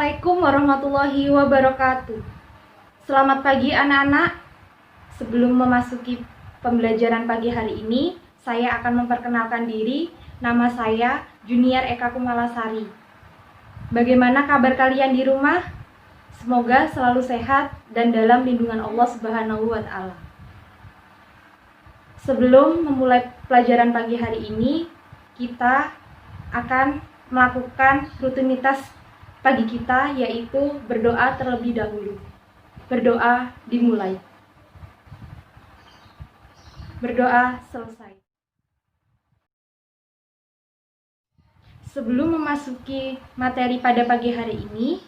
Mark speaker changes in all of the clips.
Speaker 1: Assalamualaikum warahmatullahi wabarakatuh. Selamat pagi anak-anak. Sebelum memasuki pembelajaran pagi hari ini, saya akan memperkenalkan diri. Nama saya Junior Eka Kumalasari. Bagaimana kabar kalian di rumah? Semoga selalu sehat dan dalam lindungan Allah Subhanahu wa Ta'ala. Sebelum memulai pelajaran pagi hari ini, kita akan melakukan rutinitas pagi kita, yaitu berdoa terlebih dahulu. Berdoa dimulai. Berdoa selesai. Sebelum memasuki materi pada pagi hari ini,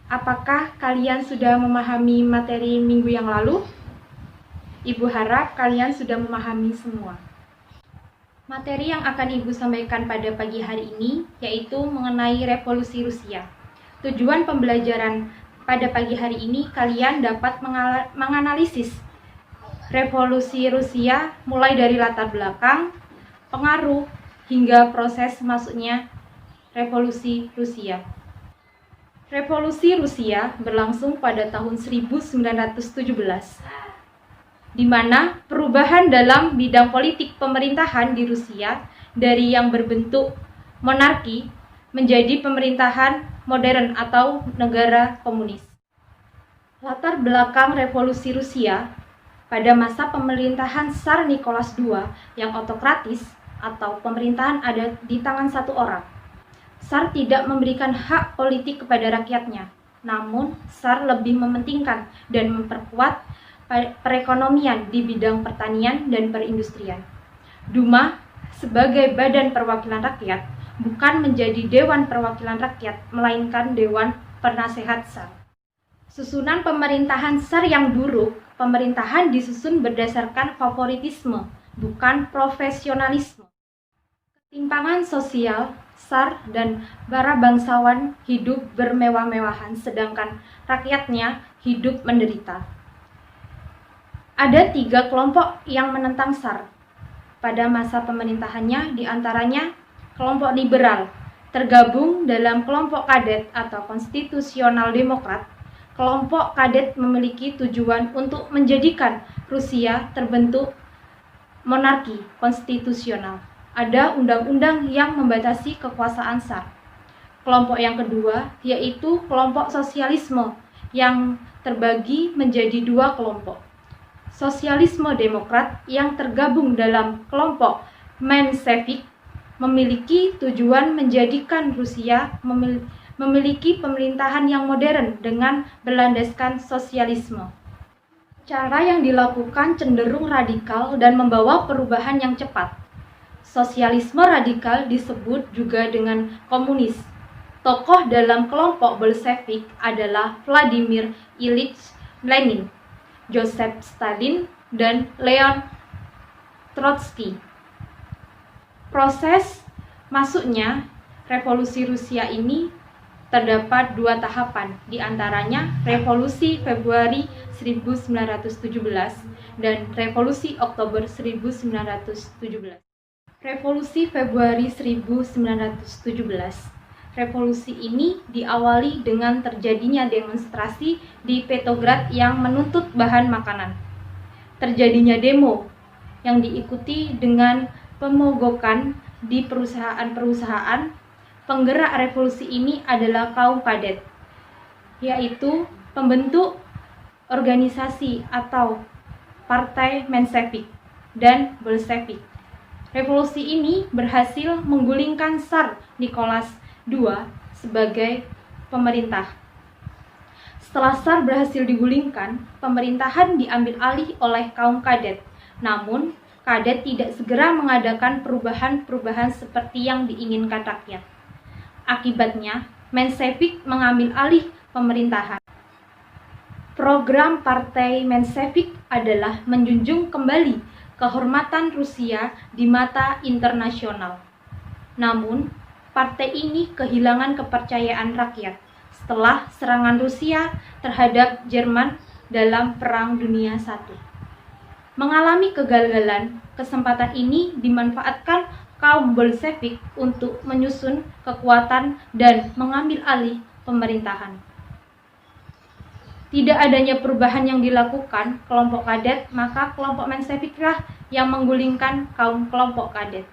Speaker 1: apakah kalian sudah memahami materi minggu yang lalu? Ibu harap kalian sudah memahami semua. Materi yang akan Ibu sampaikan pada pagi hari ini yaitu mengenai revolusi Rusia. Tujuan pembelajaran pada pagi hari ini kalian dapat menganalisis revolusi Rusia mulai dari latar belakang, pengaruh, hingga proses masuknya revolusi Rusia. Revolusi Rusia berlangsung pada tahun 1917. Di mana perubahan dalam bidang politik pemerintahan di Rusia dari yang berbentuk monarki menjadi pemerintahan modern atau negara komunis. Latar belakang revolusi Rusia pada masa pemerintahan Tsar Nicholas II yang otokratis atau pemerintahan ada di tangan satu orang. Tsar tidak memberikan hak politik kepada rakyatnya, namun Tsar lebih mementingkan dan memperkuat perekonomian di bidang pertanian dan perindustrian. Duma sebagai badan perwakilan rakyat bukan menjadi Dewan Perwakilan Rakyat, melainkan Dewan Penasehat Tsar. Susunan pemerintahan Tsar yang buruk, pemerintahan disusun berdasarkan favoritisme, bukan profesionalisme. Ketimpangan sosial, Tsar dan para bangsawan hidup bermewah-mewahan, sedangkan rakyatnya hidup menderita. Ada 3 kelompok yang menentang Tsar pada masa pemerintahannya, diantaranya kelompok liberal, tergabung dalam kelompok kadet atau konstitusional demokrat. Kelompok kadet memiliki tujuan untuk menjadikan Rusia terbentuk monarki konstitusional. Ada undang-undang yang membatasi kekuasaan Tsar. Kelompok yang kedua yaitu kelompok sosialisme yang terbagi menjadi 2 kelompok. Sosialisme Demokrat yang tergabung dalam kelompok Menshevik memiliki tujuan menjadikan Rusia memiliki pemerintahan yang modern dengan berlandaskan sosialisme. Cara yang dilakukan cenderung radikal dan membawa perubahan yang cepat. Sosialisme radikal disebut juga dengan komunis. Tokoh dalam kelompok Bolshevik adalah Vladimir Ilyich Lenin, Joseph Stalin, dan Leon Trotsky. Proses masuknya revolusi Rusia ini terdapat 2 tahapan, diantaranya Revolusi Februari 1917 dan Revolusi Oktober 1917. Revolusi Februari 1917. Revolusi ini diawali dengan terjadinya demonstrasi di Petrograd yang menuntut bahan makanan. Terjadinya demo yang diikuti dengan pemogokan di perusahaan-perusahaan. Penggerak revolusi ini adalah kaum kadet, yaitu pembentuk organisasi atau partai Menshevik dan Bolshevik. Revolusi ini berhasil menggulingkan Tsar Nicholas II sebagai pemerintah. Setelah Tsar berhasil digulingkan, pemerintahan diambil alih oleh kaum kadet. Namun, kadet tidak segera mengadakan perubahan-perubahan seperti yang diinginkan rakyat. Akibatnya, Menshevik mengambil alih pemerintahan. Program Partai Menshevik adalah menjunjung kembali kehormatan Rusia di mata internasional. Namun, partai ini kehilangan kepercayaan rakyat setelah serangan Rusia terhadap Jerman dalam Perang Dunia I. Mengalami kegagalan, kesempatan ini dimanfaatkan kaum Bolshevik untuk menyusun kekuatan dan mengambil alih pemerintahan. Tidak adanya perubahan yang dilakukan kelompok kadet, maka kelompok Mensheviklah yang menggulingkan kaum kelompok kadet.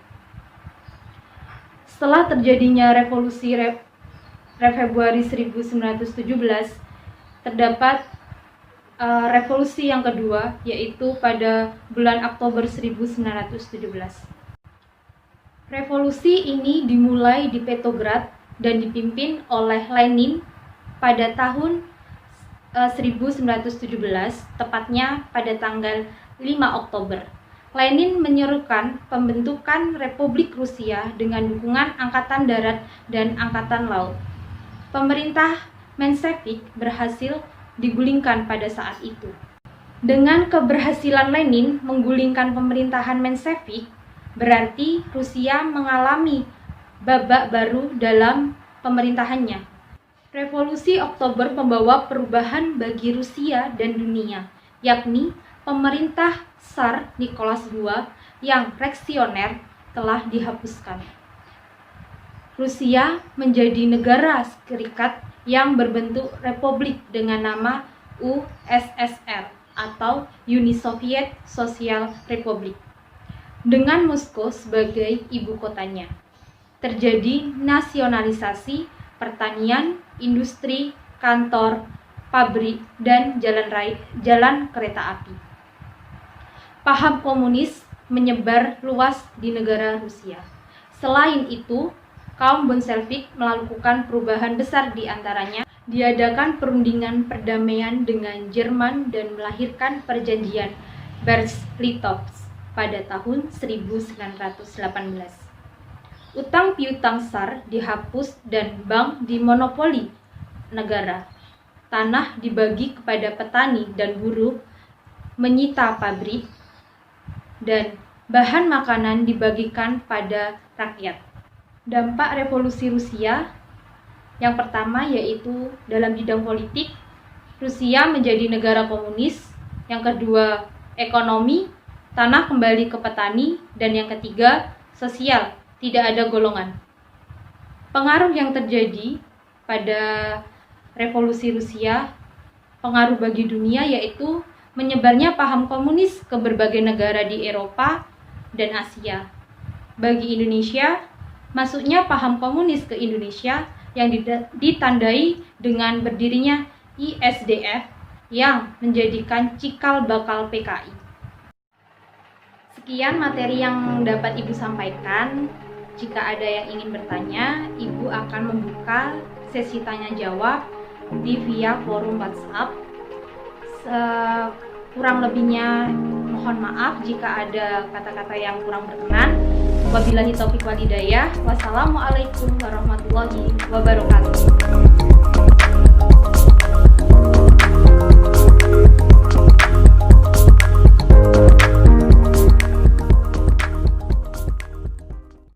Speaker 1: Setelah terjadinya revolusi Februari 1917, terdapat revolusi yang kedua, yaitu pada bulan Oktober 1917. Revolusi ini dimulai di Petrograd dan dipimpin oleh Lenin pada tahun 1917, tepatnya pada tanggal 5 Oktober. Lenin menyerukan pembentukan Republik Rusia dengan dukungan Angkatan Darat dan Angkatan Laut. Pemerintah Menshevik berhasil digulingkan pada saat itu. Dengan keberhasilan Lenin menggulingkan pemerintahan Menshevik, berarti Rusia mengalami babak baru dalam pemerintahannya. Revolusi Oktober membawa perubahan bagi Rusia dan dunia, yakni pemerintah Tsar Nicholas II yang reaksioner telah dihapuskan. Rusia menjadi negara serikat yang berbentuk republik dengan nama USSR atau Uni Soviet Social Republic, dengan Moskow sebagai ibu kotanya. Terjadi nasionalisasi pertanian, industri, kantor, pabrik, dan jalan kereta api. Paham komunis menyebar luas di negara Rusia. Selain itu, kaum Bolshevik melakukan perubahan besar, di antaranya diadakan perundingan perdamaian dengan Jerman dan melahirkan perjanjian Brest-Litovsk pada tahun 1918. Utang piutang Tsar dihapus dan bank dimonopoli negara. Tanah dibagi kepada petani dan buruh, menyita pabrik, dan bahan makanan dibagikan pada rakyat. Dampak revolusi Rusia yang pertama yaitu dalam bidang politik, Rusia menjadi negara komunis. Yang kedua, ekonomi, tanah kembali ke petani, dan yang ketiga, sosial, tidak ada golongan. Pengaruh yang terjadi pada revolusi Rusia, pengaruh bagi dunia yaitu menyebarnya paham komunis ke berbagai negara di Eropa dan Asia. Bagi Indonesia, masuknya paham komunis ke Indonesia yang ditandai dengan berdirinya ISDF yang menjadikan cikal bakal PKI. Sekian materi yang dapat Ibu sampaikan. Jika ada yang ingin bertanya, Ibu akan membuka sesi tanya jawab via forum WhatsApp. Kurang lebihnya mohon maaf jika ada kata-kata yang kurang berkenan. Wabillahi taufiq wal hidayah. Wassalamualaikum warahmatullahi wabarakatuh.